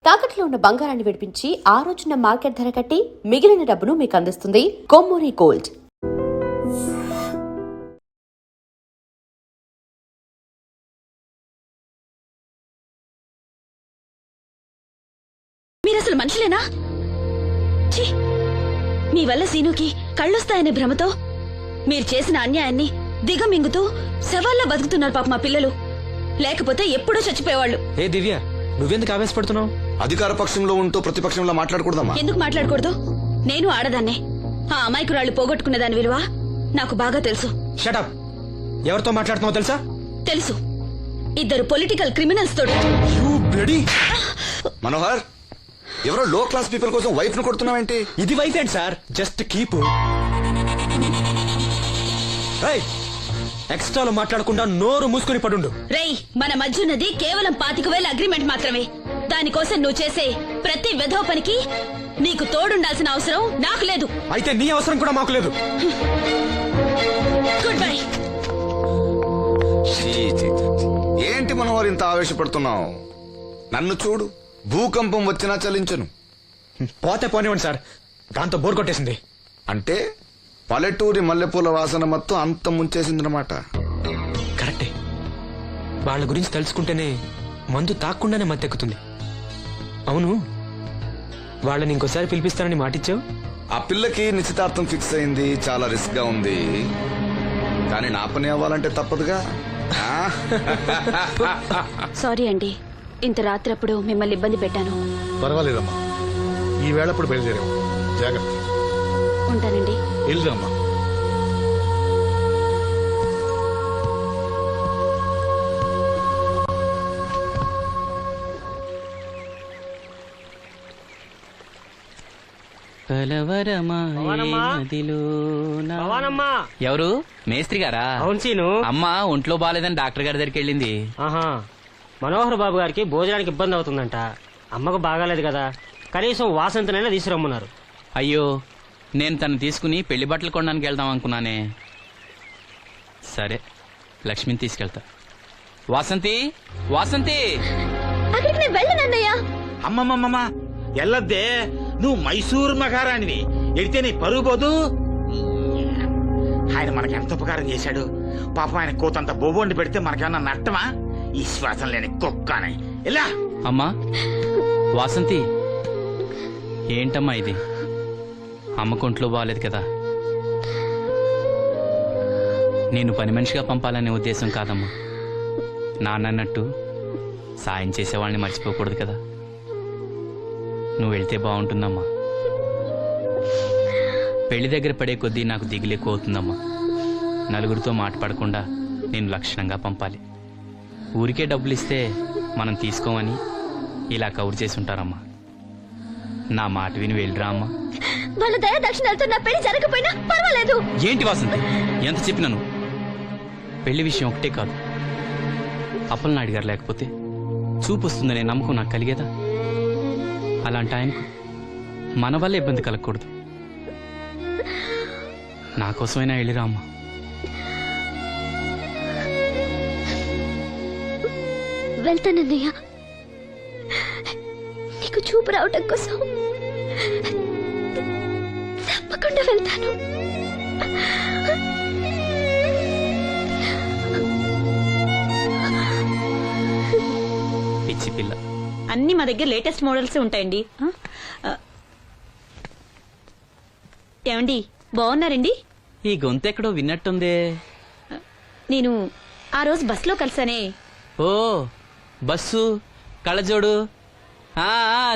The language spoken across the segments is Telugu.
తాకట్లో ఉన్న బంగారాన్ని విడిపించి ఆ రోజున మార్కెట్ ధర కట్టి మిగిలిన డబ్బును మీకు అందిస్తుంది కొమ్మూరి గోల్డ్. మీరసలు మనుషులేనా? మీ వల్ల సీనుకి కళ్ళొస్తాయనే భ్రమతో మీరు చేసిన అన్యాయాన్ని దిగమింగుతూ శవాల్లో బతుకుతున్నారు పాప మా పిల్లలు. లేకపోతే ఎప్పుడూ చచ్చిపోయేవాళ్ళు. ఏ దివ్య, నువ్వెందుకు ఆవేశపడుతున్నావు? అధికార పక్షంలో ఉంటూ ప్రతిపక్షంలో మాట్లాడకూడదమ్మా. ఎందుకు మాట్లాడకూడదు? నేను ఆడదాన్నే. ఆ అమాయకురాళ్ళు పోగొట్టుకునే దాని విలువ నాకు బాగా తెలుసు. షటప్. ఎవరితో మాట్లాడుతున్నావు తెలుసా? తెలుసు. ఇద్దరు పొలిటికల్ క్రిమినల్స్ తోటి. మనోహర్, ఎవరో లో క్లాస్ పీపుల్ కోసం వైఫ్ ను కొడుతున్నావేంటి? ఇది వైఫ్ ఏంటి సార్? Just keep. ఎక్స్ట్రాలో మాట్లాడకుండా నోరు మూసుకుని పడుండు. రేయ్, మన మధ్య ఉన్నది కేవలం 25,000 అగ్రిమెంట్ మాత్రమే. దానికోసం నువ్వు చేసే ప్రతి వెధవ పనికి నీకు తోడుండాల్సిన అవసరం నాకు లేదు. అయితే నీ అవసరం కూడా మాకు లేదు. Good bye. ఏంటి మనోహర్ ఇంత ఆవేశపడుతున్నావు? నన్ను చూడు, భూకంపం వచ్చినా చలించను. పోతే పోనివ్వండి సార్, దాంతో బోర్ కొట్టేసింది. అంటే పల్లెటూరి మల్లెపూల వాసన మొత్తం అంత ముంచేసిందనమాట. కరెక్టే. వాళ్ళ గురించి తెలుసుకుంటేనే మందు తాక్కుండానే మత్తెక్కుతుంది. అవును, వాళ్ళని ఇంకోసారి పిలిపిస్తానని మాటిచ్చావు. ఆ పిల్లకి నిశ్చితార్థం ఫిక్స్ అయింది. చాలా రిస్క్ గా ఉంది, కానీ నా పని అవ్వాలంటే తప్పదుగా. సారీ అండి, ఇంత రాత్రప్పుడు మిమ్మల్ని ఇబ్బంది పెట్టాను. పర్వాలేదమ్మా, ఈ వేళప్పుడు బయలుదేరాము. జాగ్రత్త. ఉంటానండి. వెళ్దామా. ఎవరు? మేస్త్రి గారా? అవును సీను. అమ్మ ఒంట్లో బాలేదని డాక్టర్ గారి దగ్గరికి వెళ్ళింది. ఆహా, మనోహర్ బాబు గారికి భోజనానికి ఇబ్బంది అవుతుందంట. అమ్మకు బాగాలేదు కదా, కనీసం వాసంతనైనా తీసుకురమ్మన్నారు. అయ్యో, నేను తను తీసుకుని పెళ్లి బట్టలు కొనడానికి వెళ్దాం అనుకున్నానే. సరే, లక్ష్మిని తీసుకెళ్తా. వాసంతి, వాసంతి. అమ్మమ్మమ్మ, ఎల్లద్దే, నువ్వు మైసూర్ మహారాణివి. ఎడితే నీ పరుగు పోదు. ఆయన మనకి ఎంత ఉపకారం చేశాడు పాపం. ఆయన కోతంత బొబొండి పెడితే మనకేమన్నా నట్టమా? ఈ శ్వాసం లేని కుక్కని. ఇలా అమ్మా వాసంతి, ఏంటమ్మా ఇది? అమ్మకుంట్లో బాగాలేదు కదా. నేను పని మనిషిగా పంపాలనే ఉద్దేశం కాదమ్మా. నాన్నన్నట్టు సాయం చేసేవాళ్ళని మర్చిపోకూడదు కదా. నువ్వు వెళ్తే బాగుంటుందమ్మా. పెళ్లి దగ్గర పడే కొద్దీ నాకు దిగులు ఎక్కువ అవుతుందమ్మా. నలుగురితో మాట పడకుండా నేను లక్షణంగా పంపాలి. ఊరికే డబ్బులు ఇస్తే మనం తీసుకోమని ఇలా కవర్ చేసి ఉంటారమ్మా. నా మాట విని వెళ్ళిరా అమ్మా. వాళ్ళ దయ దక్షిణాలతో నా పెళ్లి జరగకపోయినా పర్వాలేదు. ఏంటి వాసంతి, ఎంత చెప్పినాను? పెళ్లి విషయం ఒకటే కాదు, అప్పలనాయుడు గారు లేకపోతే చూపు వస్తుందనే నమ్మకం నాకు కలిగేదా? అలాంటి ఆయనకు మన వల్ల ఇబ్బంది కలగకూడదు. నా కోసమైనా వెళ్ళిరా అమ్మా. వెళ్తానన్నయ్య, నీకు చూపు రావటం కోసం తప్పకుండా వెళ్తాను. పిచ్చి పిల్ల. అన్ని మా దగ్గర లేటెస్ట్ మోడల్స్ ఉంటాయండి. ఏమండి, బాగున్నారండి? ఈ గొంతు ఎక్కడో విన్నట్టుందే. నేను ఆ రోజు బస్సులో కలిసానే. ఓ, బస్సు, కళ్ళజోడు.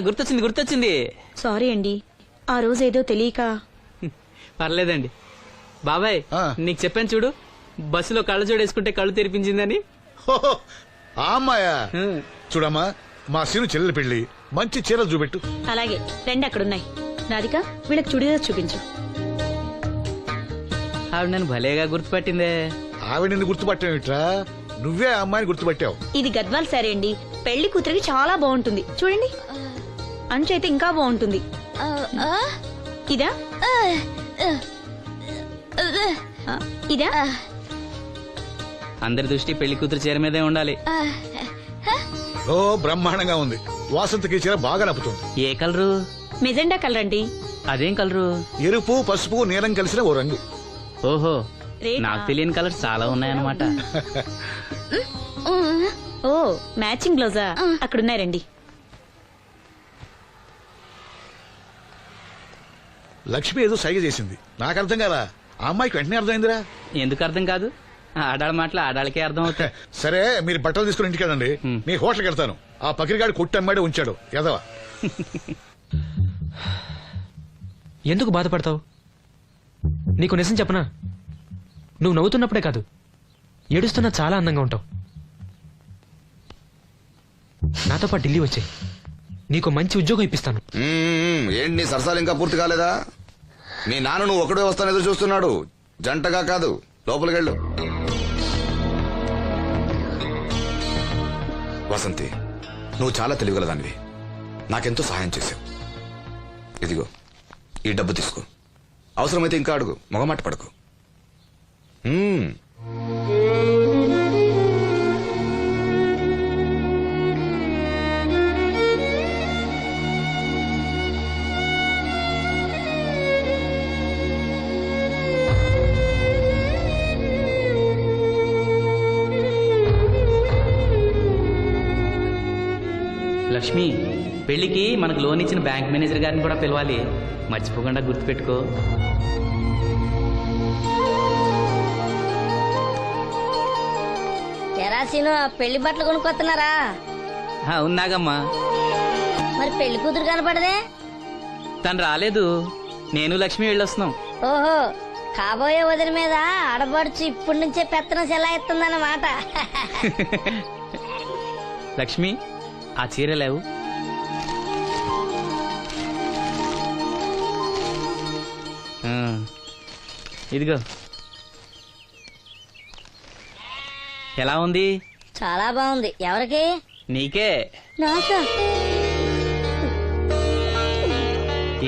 గుర్తొచ్చింది గుర్తొచ్చింది. సారీ అండి, ఆ రోజు ఏదో తెలియక. పర్లేదండి బాబాయ్, నీకు చెప్పాను చూడు, బస్సులో కళ్ళజోడు వేసుకుంటే కళ్ళు తెరిపించిందని. ఆ అమ్మాయా? చూడమ్మా, మా సీను చెల్లెలి పెళ్లి, మంచి చీరలు చూపెట్టు. అలాగే, రెండు అక్కడున్నాయి. రాధిక, వీళ్ళకి చుడిదార్ చూపించు. ఆవిడ నన్ను భలేగా గుర్తుపట్టిందే. ఆవిడ నిన్ను గుర్తుపట్టావిట్రా? నువ్వే ఆ అమ్మాయిని గుర్తుపట్టావు. ఇది గద్వాల్ సారీ అండి, పెళ్లి కూతురికి చాలా బాగుంటుంది. చూడండి, అంచు అయితే ఇంకా బాగుంటుంది. ఇదా ఇదా? అందరి దృష్టి పెళ్లి కూతురు చీర మీదే ఉండాలి. ఓ, బ్రహ్మాండంగా ఉంది. వాసంతకి చీర బాగా నప్పుతుంది. ఏ కలరు? మెజెండా కలర్ అండి. అదేం కలరు? ఎరుపు, పసుపు, నీలం కలిసిన ఓ రంగు. ఓహో, రేటా? నాకు తెలియని కలర్స్ చాలా ఉన్నాయన్నమాట. ఓ మ్యాచింగ్ బ్లౌజా? అక్కడున్నాయి రండి. లక్ష్మి ఏదో సైగ చేసింది, నాకు అర్థం కాలా. ఆ అమ్మాయికి వెంటనే అర్థమైందిరా. ఎందుకు అర్థం కాదు? ఆడాళ్ళ మాటలు ఆడాళ్ళకే అర్థం అవుతాయి. సరే, మీరు బట్టలు తీసుకుని ఇంటికి వెళ్ళండి. మీ హోటల్కి వెళ్తాను. ఆ పకిరిగాడు కొట్టి అమ్మాడే ఉంచాడు ఎదవా. ఎందుకు బాధపడతావు? నీకు నిజం చెప్పనా, నువ్వు నవ్వుతున్నప్పుడే కాదు, ఏడుస్తున్నా చాలా అందంగా ఉంటావు. నాతో పాటు ఢిల్లీ వచ్చాయి, నీకు మంచి ఉద్యోగం ఇప్పిస్తాను. ఏంటి నీ సరసాలు ఇంకా పూర్తి కాలేదా? మీ నాన్న నువ్వు ఒకడే వస్తాను ఎదురు చూస్తున్నాడు, జంటగా కాదు. లోపలికెళ్ళు. వసంతి, నువ్వు చాలా తెలివిగలదానివి. నాకెంతో సహాయం చేశావు. ఇదిగో ఈ డబ్బు తీసుకో. అవసరమైతే ఇంకా అడుగు, మొగమాట పడకు. లక్ష్మి, పెళ్లికి మనకు లోన్ ఇచ్చిన బ్యాంక్ మేనేజర్ గారిని కూడా పిలవాలి, మర్చిపోకుండా గుర్తుపెట్టుకో. ఎరాసీను పెళ్లి బట్టలు కొనుక్కొస్తున్నారా? ఉన్నాగమ్మా. మరి పెళ్లి కూతురు కనపడదే? తను రాలేదు, నేను లక్ష్మి వెళ్ళొస్తున్నాం. ఓహో, కాబోయే వదిన మీద ఆడబడుచు ఇప్పటి నుంచే పెత్తనం సెలాయిస్తుందన్నమాట. లక్ష్మి, ఆ చీర లేవు. ఇదిగో. ఎలా ఉంది? చాలా బాగుంది. ఎవరికి? నీకే. నాకా?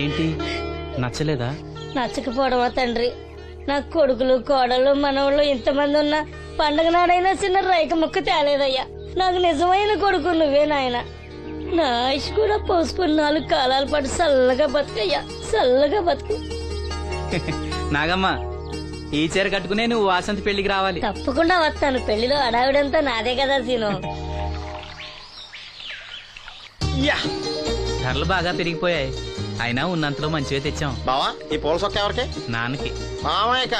ఏంటి, నచ్చలేదా? నచ్చకపోవడమా తండ్రి? నా కొడుకులు, కోడళ్ళు, మనవాళ్ళు ఇంతమంది ఉన్నా పండగ నాడైనా చిన్న రైక ముక్క తేలేదయ్యా. నాకు నిజమైన కొడుకు నువ్వే నాయన. నా ఆయుష్ కూడా పోసుకుని 4 కాలాల పాటు చల్లగా బతుకయ్యా, చల్లగా బతుకు. నాగమ్మ, ఈ చీర కట్టుకునే నువ్వు వాసంతి పెళ్లికి రావాలి. తప్పకుండా వస్తాను. పెళ్లిలో అడావిడంతా నాదే కదా సీను. ధరలు బాగా పెరిగిపోయాయి, అయినా ఉన్నంతలో మంచిగా తెచ్చాం. బావా, ఈ పూల సొక్క ఎవరికి? నాన్నకి. మామయ్యక.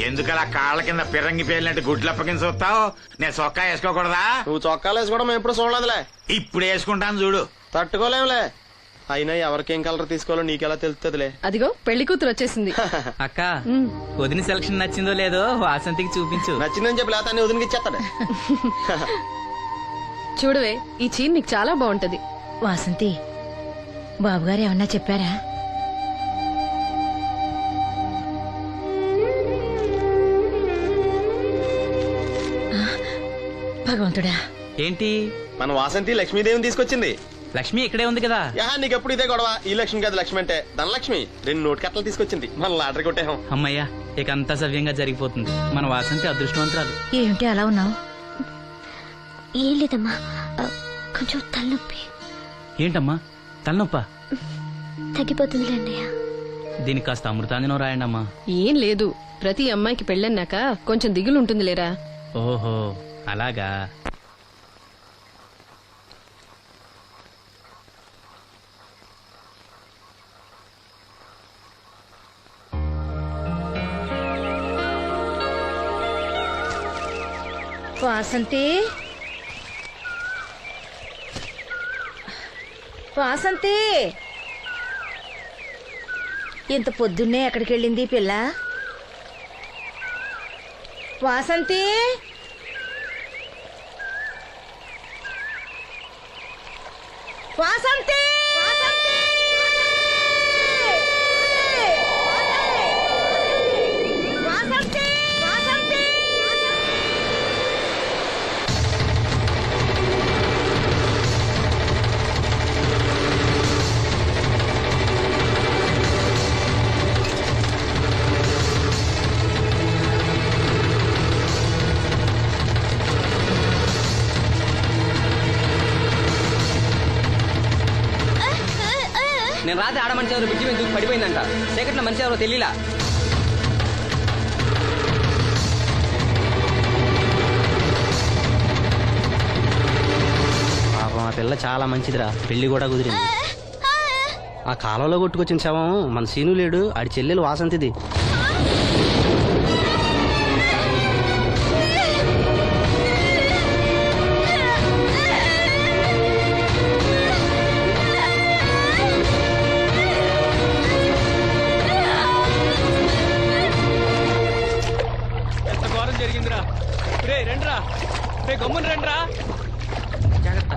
ఎందుకలా కాళ్ళ కింద పిరంగి పేలినట్టు గుడ్లు అప్పకింద చూస్తావు? నేను చొక్కా వేసుకోకూడదా? నువ్వు చొక్కాలు వేసుకోవడం మేము ఎప్పుడు చూడలేదులే. ఇప్పుడు వేసుకుంటాను చూడు. తట్టుకోలేములే. అయినా ఎవరికేం కలర్ తీసుకోవాలో నీకెలా తెలుస్తుందిలే. అదిగో పెళ్లి కూతురు వచ్చేసింది. అక్క, వదిన సెలక్షన్ నచ్చిందో లేదో వాసంతికి చూపించు. నచ్చిందని చెప్పి లేత వదిలికి ఇచ్చేస్తాడు. చూడవే, ఈ చీర నీకు చాలా బాగుంటది. వాసంతి, బాబుగారు ఏమన్నా చెప్పారా? భగవంతుడా. ఏంటి? మన వాసంతి లక్ష్మీదేవిని తీసుకొచ్చింది. లక్ష్మి ఇక్కడే ఉంది కదా. నీకెప్పుడు ఇదే గొడవ. ఈ లక్ష్మి కాదు, లక్ష్మి అంటే ధనలక్ష్మి. 2 నోటు కట్టలు తీసుకొచ్చింది. మన లాటరీ కొట్టేహం. అమ్మయ్యా, ఇక అంతా సవ్యంగా జరిగిపోతుంది. మన వాసంతి అదృష్టవంతురాలు. ఏమిటి అలా ఉన్నావు? ఏం లేదమ్మా, కొంచెం తలనొప్పి. ఏంటమ్మా, తలనొప్ప? తగ్గిపోతుంది అన్నయ్య. దీనికి కాస్త అమృతాంజనం రాయండమ్మా. ఏం లేదు, ప్రతి అమ్మాయికి పెళ్ళన్నాక కొంచెం దిగులు ఉంటుంది లేరా. ఓహో, అలాగా. వాసంతి, వాసంతి, ఇంత పొద్దున్నే ఎక్కడికి వెళ్ళింది పిల్ల? వాసంతి, వాసంతి, వాసంతి, వాసంతి. నేను రాత్రి ఆడ మనిషి ఎవరు బ్రిడ్జి మీద దూకి పడిపోయిందంట. చీకట్లో మనిషి ఎవరో తెలియలా. పాపం ఆ పిల్ల చాలా మంచిదిరా, పెళ్లి కూడా కుదిరింది. ఆ కాలంలో కొట్టుకొచ్చిన శవం మన సీను లేడు, ఆడి చెల్లెలు వాసంతిది. ఎంత ఘోరం జరిగిందిరా. రే రండ్రా, రే గమ్మున రండ్రా. జాగ్రత్త.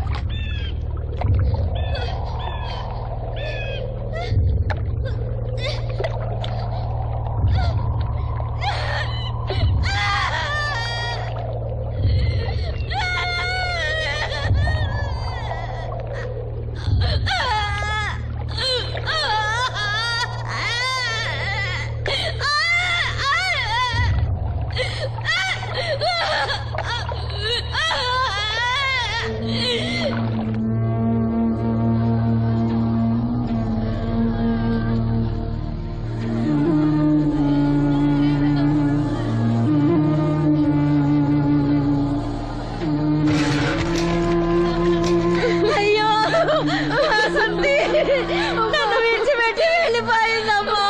అయ్యో వాసంతి నన్ను విడిచిపెట్టి వెళ్ళిపోయిందమ్మా.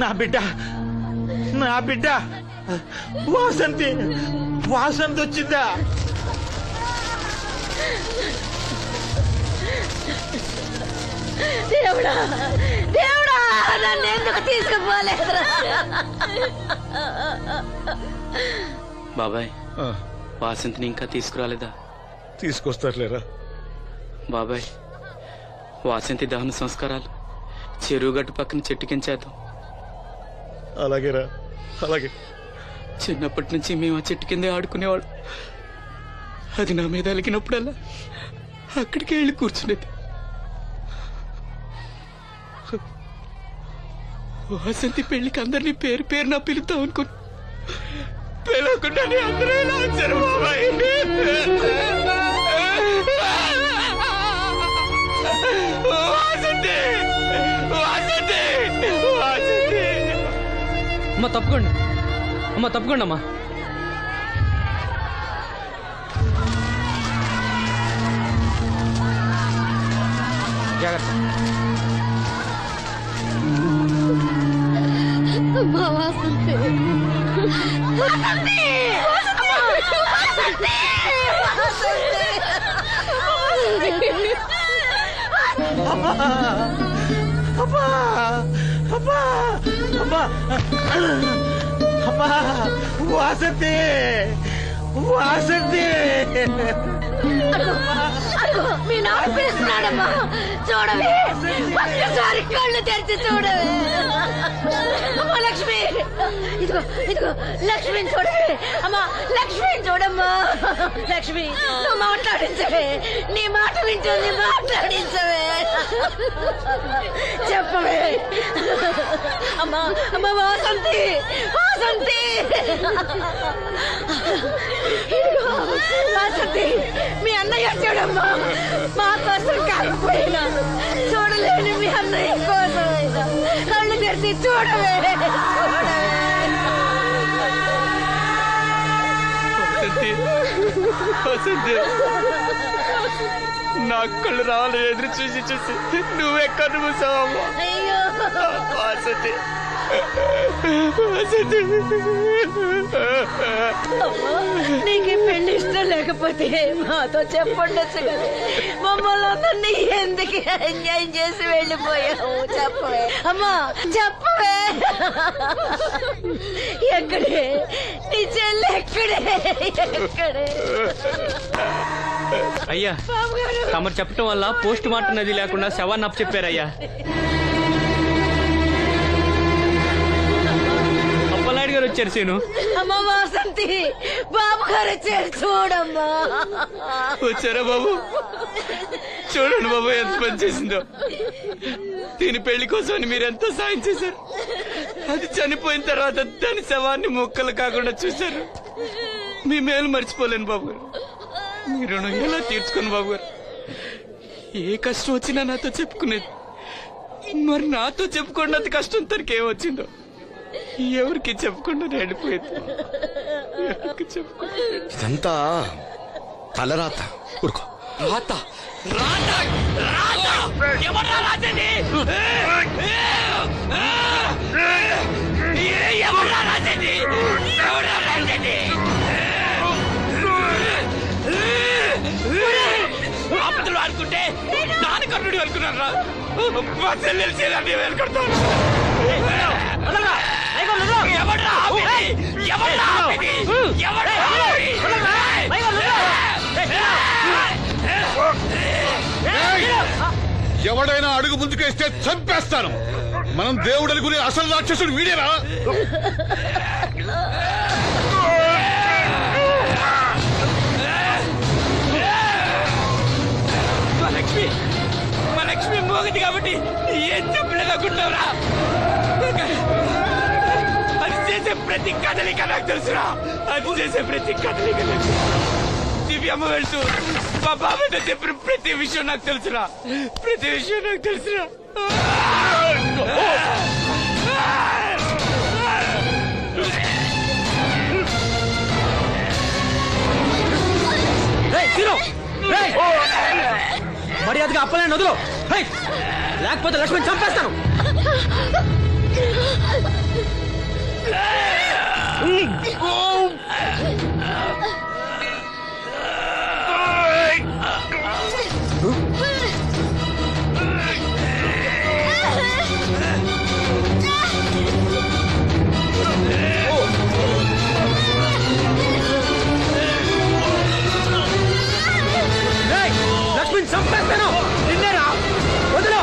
నా బిడ్డ, నా బిడ్డ వాసంతి, వాసంతి వచ్చిందా? దేవుడా దేవుడా నన్ను ఎందుకు తీసుకుపోలేదురా? బాబాయ్, వాసంతిని ఇంకా తీసుకురాలేదా? తీసుకొస్తారులేరా. బాబాయ్, వాసంతి దహన సంస్కారాలు చెరువు గట్టు పక్కన చెట్టు కించేద్దాం. అలాగేరా, అలాగే. చిన్నప్పటి నుంచి మేము ఆ చెట్టు కిందే ఆడుకునేవాడు. అది నా మీద అలిగినప్పుడల్లా అక్కడికే వెళ్ళి కూర్చునేది. వాసంతి పెళ్లికి అందరినీ పేరు పేరున పిలుద్దాం అనుకుని పిలవకుండానే అందరూ ఇలా వచ్చారు బాబాయ్. వాసంతి, వాసంతి, వాసంతి. అమ్మ తప్పుకోండి, అమ్మ తప్పుకోండి అమ్మా. జాగ్రత్త. అమ్మా వాసంతి, వాసంతి, వాసంతి, అమ్మా, అమ్మా, అమ్మా, అమ్మా, అమ్మా, వాసంతి, వాసంతి. అదిగో మీ నాన్న పిలుస్తున్నాడమ్మా. చూడవే, ఒక్కసారి కళ్ళు తెరిచి చూడవే. అమ్మా లక్ష్మి, ఇదిగో ఇదిగో లక్ష్మిని చూడవే. అమ్మా లక్ష్మిని చూడమ్మా. లక్ష్మి, నువ్వు మాట్లాడించవే. నీ మాట వింటుంది, మాట్లాడించవే. చెప్పవే. అమ్మా అమ్మా వాసంతి, వాసంతి. ఇదిగో వాసంతి, మీ అన్నయ్య చూడమ్మా. మా కోసం కాకపోయినా చూడలేని మీ అన్నయ్య కోసమైనా కళ్ళు తెరిచి చూడవే, చూడవే. వసంతి, నా కళ్ళు రావాలి ఎదురు చూసి చూసి నువ్వెక్కడ మూసావమ్మా. అయ్యో వసంతి, వసంతి. అమ్మా, నీకు పెళ్లి ఇష్టం లేకపోతే మాతో చెప్పండొచ్చు కదా. మమ్మల్ని అందరినీ ఎందుకు ఎంజాయ్ చేసి వెళ్ళిపోయావు? చెప్పవే అమ్మా, చెప్పవే. ఎక్కడే నీ చెల్లి? ఎక్కడే ఎక్కడే? అయ్యా, తమరు చెప్పటం వల్ల పోస్ట్ మార్టం నది లేకుండా శవాన్ని అప్పచెప్పారయ్యా. అప్పలాడి గారు వచ్చారు సీను. అమ్మ వాసంతి, బాబు గారు వచ్చారు చూడమ్మా. వచ్చారా బాబు? చూడండి బాబు ఎంత పని చేసిందో. దీని పెళ్లి కోసం మీరు ఎంతో సాయం చేశారు. అది చనిపోయిన తర్వాత దాని శవాన్ని ముక్కలు కాకుండా చూశారు. మీ మేలు మర్చిపోలేను బాబు గారు. మీ రుణం ఎలా తీర్చుకోను బాబు గారు. ఏ కష్టం వచ్చినా నాతో చెప్పుకునేది. మరి నాతో చెప్పుకున్నంత కష్టం తనకి ఏమొచ్చిందో ఎవరికి చెప్పకుండా వెళ్ళిపోయింది. ఎవరికి చెప్పకుండా ఇదంతా తలరాత. ఊరుకో. రాత రాత రాత ఎవరా రాజని? ఎవరా రాజని? ఎవరా రాజని? ఆపదలు ఆడుకుంటే నాన్న కర్ణుడు అనుకున్నారా? మా చెల్లెలు చెల్లెలు వెళ్ళుకుంటాను. ఎవడ్రా ఆపేది? ఎవడ్రా ఆపేది? ఎవడ్రా ఆపేది? ఎవడైనా అడుగు ముందుకేస్తే చంపేస్తాను. మనం దేవుడు అనుకునే అసలు రాక్షసుడు వీడేరా? మా లక్ష్మి మోగది కాబట్టి ఏం చెప్పలేదనుకుంటావురా? అది చేసే ప్రతి కదలిక నాకు తెలుసురా. అది చేసే ప్రతి కదలిక నాకు తెలుసు. దివ్యమ్మ వెళ్తూ మా బాబాతో చెప్పిన ప్రతి విషయం నాకు తెలుసురా. ప్రతి విషయం నాకు తెలుసురా. మర్యాదగా అప్పలే వదులు, లేకపోతే లక్ష్మణ్ చంపేస్తాను. లక్ష్మణ్ చంపేస్తాను. నిన్నేరా వదులు.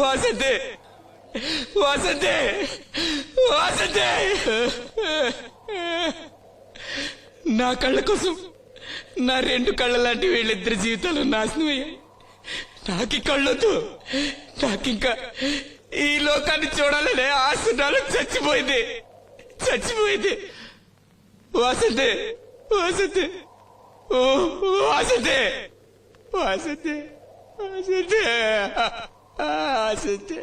వాసంతే వాసంతే వాసంతే, నా కళ్ళ కోసం నా రెండు కళ్ళ లాంటి వీళ్ళిద్దరి జీవితాలు నాశనం అయ్యాయి. నాకి కళ్ళొద్దు. నాకింకా ఈ లోకాన్ని చూడాలనే ఆశ నాలో చచ్చిపోయింది. చచ్చిపోయింది. వాసంతే వాసంతే ఓ వాసంతే వాసంతే వాసంతే.